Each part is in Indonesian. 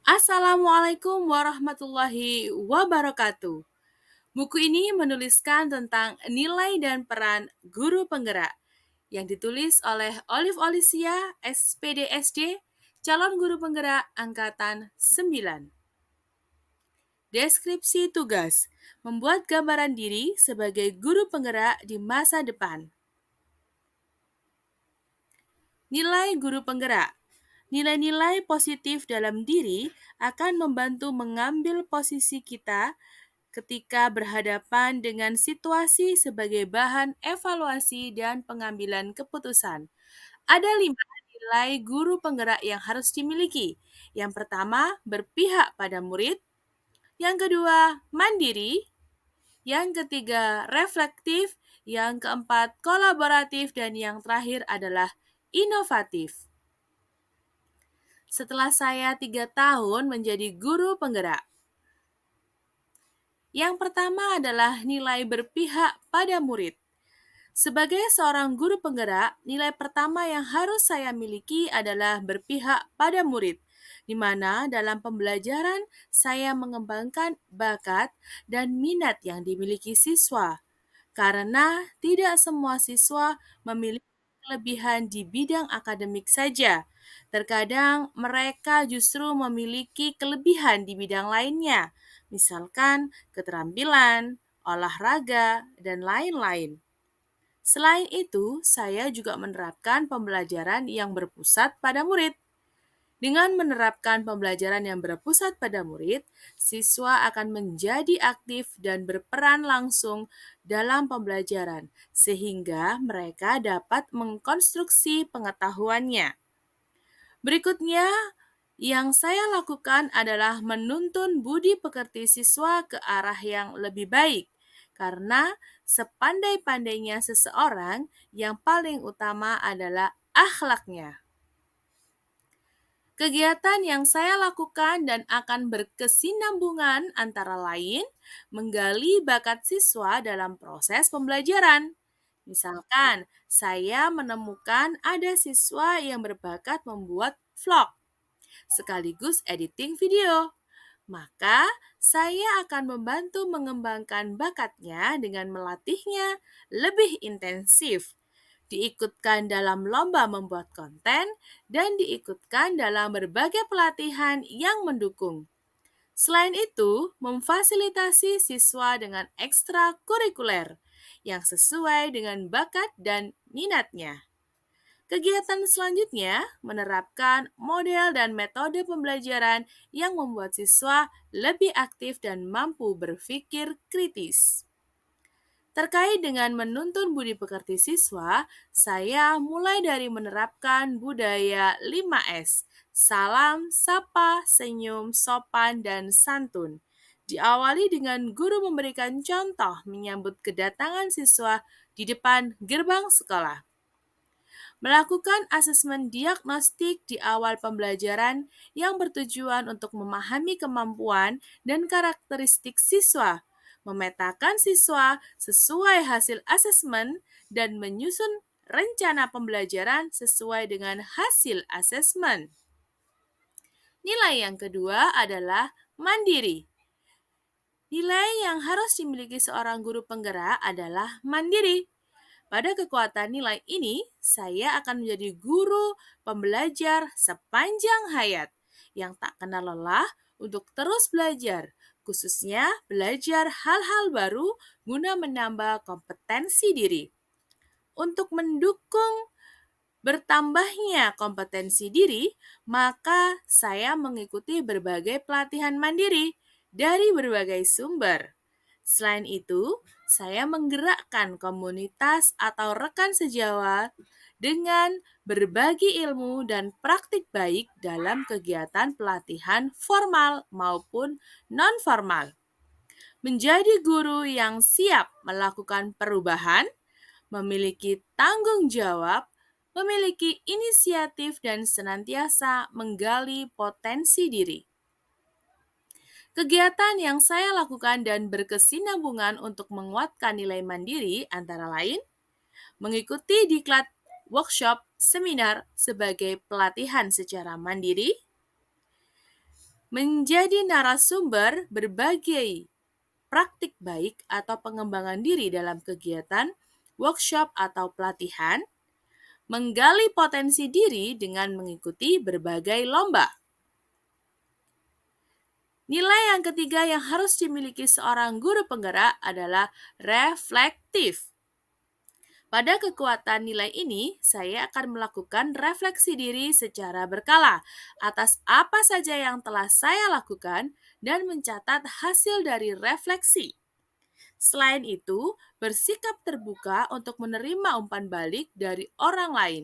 Assalamualaikum warahmatullahi wabarakatuh. Buku ini menuliskan tentang nilai dan peran guru penggerak yang ditulis oleh Olive Olisia, SPDSD, calon guru penggerak angkatan 9. Deskripsi tugas: membuat gambaran diri sebagai guru penggerak di masa depan. Nilai guru penggerak. Nilai-nilai positif dalam diri akan membantu mengambil posisi kita ketika berhadapan dengan situasi sebagai bahan evaluasi dan pengambilan keputusan. Ada 5 nilai guru penggerak yang harus dimiliki. Yang pertama, berpihak pada murid. Yang kedua, mandiri. Yang ketiga, reflektif. Yang keempat, kolaboratif. Dan yang terakhir adalah inovatif. Setelah saya 3 tahun menjadi guru penggerak, yang pertama adalah nilai berpihak pada murid. Sebagai seorang guru penggerak, nilai pertama yang harus saya miliki adalah berpihak pada murid, di mana dalam pembelajaran saya mengembangkan bakat dan minat yang dimiliki siswa. Karena tidak semua siswa memiliki kelebihan di bidang akademik saja. Terkadang mereka justru memiliki kelebihan di bidang lainnya, misalkan keterampilan, olahraga, dan lain-lain. Selain itu, saya juga menerapkan pembelajaran yang berpusat pada murid. Dengan menerapkan pembelajaran yang berpusat pada murid, siswa akan menjadi aktif dan berperan langsung dalam pembelajaran, sehingga mereka dapat mengkonstruksi pengetahuannya. Berikutnya, yang saya lakukan adalah menuntun budi pekerti siswa ke arah yang lebih baik, karena sepandai-pandainya seseorang, yang paling utama adalah akhlaknya. Kegiatan yang saya lakukan dan akan berkesinambungan antara lain menggali bakat siswa dalam proses pembelajaran. Misalkan, saya menemukan ada siswa yang berbakat membuat vlog sekaligus editing video. Maka, saya akan membantu mengembangkan bakatnya dengan melatihnya lebih intensif, diikutkan dalam lomba membuat konten, dan diikutkan dalam berbagai pelatihan yang mendukung. Selain itu, memfasilitasi siswa dengan ekstrakurikuler yang sesuai dengan bakat dan minatnya. Kegiatan selanjutnya menerapkan model dan metode pembelajaran yang membuat siswa lebih aktif dan mampu berpikir kritis. Terkait dengan menuntun budi pekerti siswa, saya mulai dari menerapkan budaya 5S, salam, sapa, senyum, sopan, dan santun. Diawali dengan guru memberikan contoh menyambut kedatangan siswa di depan gerbang sekolah. Melakukan asesmen diagnostik di awal pembelajaran yang bertujuan untuk memahami kemampuan dan karakteristik siswa, memetakan siswa sesuai hasil asesmen, dan menyusun rencana pembelajaran sesuai dengan hasil asesmen. Nilai yang kedua adalah mandiri. Nilai yang harus dimiliki seorang guru penggerak adalah mandiri. Pada kekuatan nilai ini, saya akan menjadi guru pembelajar sepanjang hayat yang tak kenal lelah untuk terus belajar, khususnya belajar hal-hal baru guna menambah kompetensi diri. Untuk mendukung bertambahnya kompetensi diri, maka saya mengikuti berbagai pelatihan mandiri dari berbagai sumber. Selain itu, saya menggerakkan komunitas atau rekan sejawat dengan berbagi ilmu dan praktik baik dalam kegiatan pelatihan formal maupun non-formal. Menjadi guru yang siap melakukan perubahan, memiliki tanggung jawab, memiliki inisiatif, dan senantiasa menggali potensi diri. Kegiatan yang saya lakukan dan berkesinambungan untuk menguatkan nilai mandiri antara lain mengikuti diklat workshop seminar sebagai pelatihan secara mandiri, menjadi narasumber berbagai praktik baik atau pengembangan diri dalam kegiatan, workshop atau pelatihan, menggali potensi diri dengan mengikuti berbagai lomba. Nilai yang ketiga yang harus dimiliki seorang guru penggerak adalah reflektif. Pada kekuatan nilai ini, saya akan melakukan refleksi diri secara berkala atas apa saja yang telah saya lakukan dan mencatat hasil dari refleksi. Selain itu, bersikap terbuka untuk menerima umpan balik dari orang lain.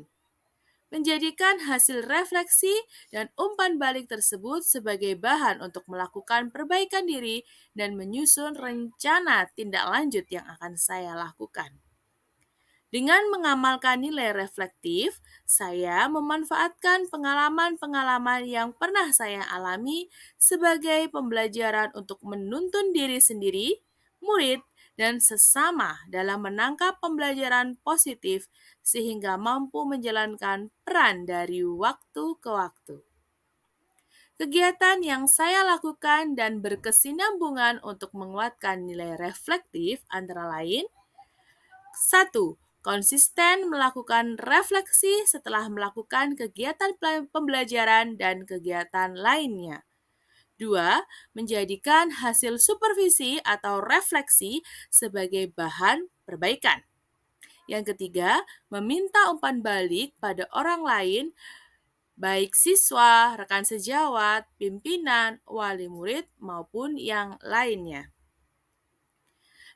Menjadikan hasil refleksi dan umpan balik tersebut sebagai bahan untuk melakukan perbaikan diri dan menyusun rencana tindak lanjut yang akan saya lakukan. Dengan mengamalkan nilai reflektif, saya memanfaatkan pengalaman-pengalaman yang pernah saya alami sebagai pembelajaran untuk menuntun diri sendiri, murid, dan sesama dalam menangkap pembelajaran positif sehingga mampu menjalankan peran dari waktu ke waktu. Kegiatan yang saya lakukan dan berkesinambungan untuk menguatkan nilai reflektif antara lain: 1. Konsisten melakukan refleksi setelah melakukan kegiatan pembelajaran dan kegiatan lainnya. 2. Menjadikan hasil supervisi atau refleksi sebagai bahan perbaikan. Yang ketiga, meminta umpan balik pada orang lain, baik siswa, rekan sejawat, pimpinan, wali murid, maupun yang lainnya.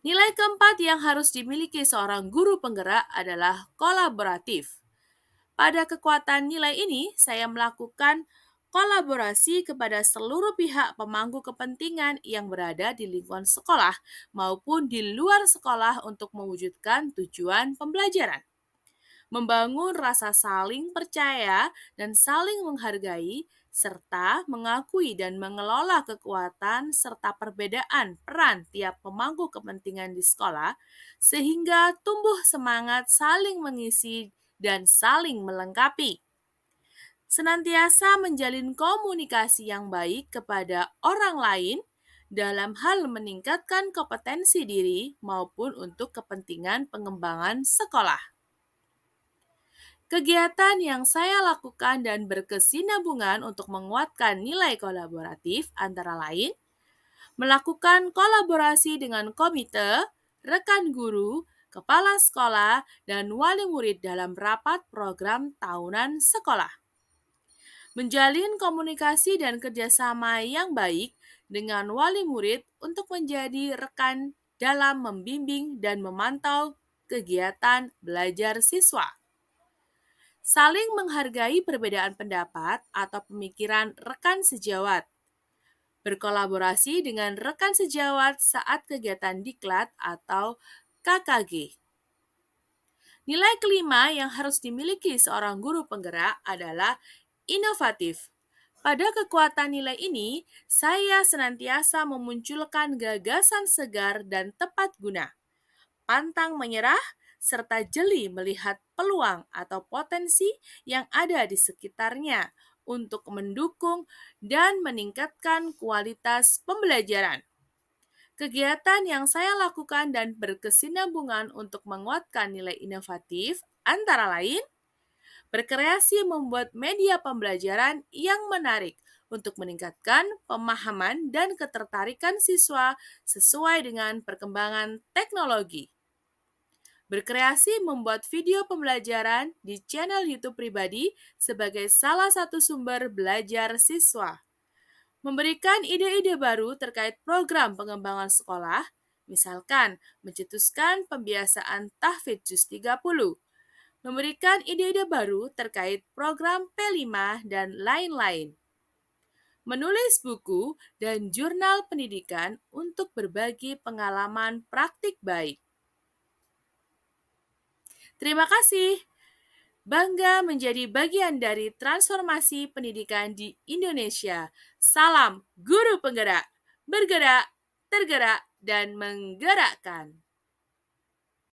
Nilai keempat yang harus dimiliki seorang guru penggerak adalah kolaboratif. Pada kekuatan nilai ini, saya melakukan kolaborasi kepada seluruh pihak pemangku kepentingan yang berada di lingkungan sekolah maupun di luar sekolah untuk mewujudkan tujuan pembelajaran. Membangun rasa saling percaya dan saling menghargai, serta mengakui dan mengelola kekuatan serta perbedaan peran tiap pemangku kepentingan di sekolah, sehingga tumbuh semangat saling mengisi dan saling melengkapi. Senantiasa menjalin komunikasi yang baik kepada orang lain dalam hal meningkatkan kompetensi diri maupun untuk kepentingan pengembangan sekolah. Kegiatan yang saya lakukan dan berkesinambungan untuk menguatkan nilai kolaboratif antara lain: melakukan kolaborasi dengan komite, rekan guru, kepala sekolah, dan wali murid dalam rapat program tahunan sekolah. Menjalin komunikasi dan kerjasama yang baik dengan wali murid untuk menjadi rekan dalam membimbing dan memantau kegiatan belajar siswa. Saling menghargai perbedaan pendapat atau pemikiran rekan sejawat. Berkolaborasi dengan rekan sejawat saat kegiatan diklat atau KKG. Nilai kelima yang harus dimiliki seorang guru penggerak adalah inovatif. Pada kekuatan nilai ini, saya senantiasa memunculkan gagasan segar dan tepat guna, pantang menyerah, serta jeli melihat peluang atau potensi yang ada di sekitarnya untuk mendukung dan meningkatkan kualitas pembelajaran. Kegiatan yang saya lakukan dan berkesinambungan untuk menguatkan nilai inovatif antara lain: berkreasi membuat media pembelajaran yang menarik untuk meningkatkan pemahaman dan ketertarikan siswa sesuai dengan perkembangan teknologi. Berkreasi membuat video pembelajaran di channel YouTube pribadi sebagai salah satu sumber belajar siswa. Memberikan ide-ide baru terkait program pengembangan sekolah, misalkan mencetuskan pembiasaan tahfidz juz 30, memberikan ide-ide baru terkait program P5 dan lain-lain. Menulis buku dan jurnal pendidikan untuk berbagi pengalaman praktik baik. Terima kasih. Bangga menjadi bagian dari transformasi pendidikan di Indonesia. Salam guru penggerak, bergerak, tergerak, dan menggerakkan.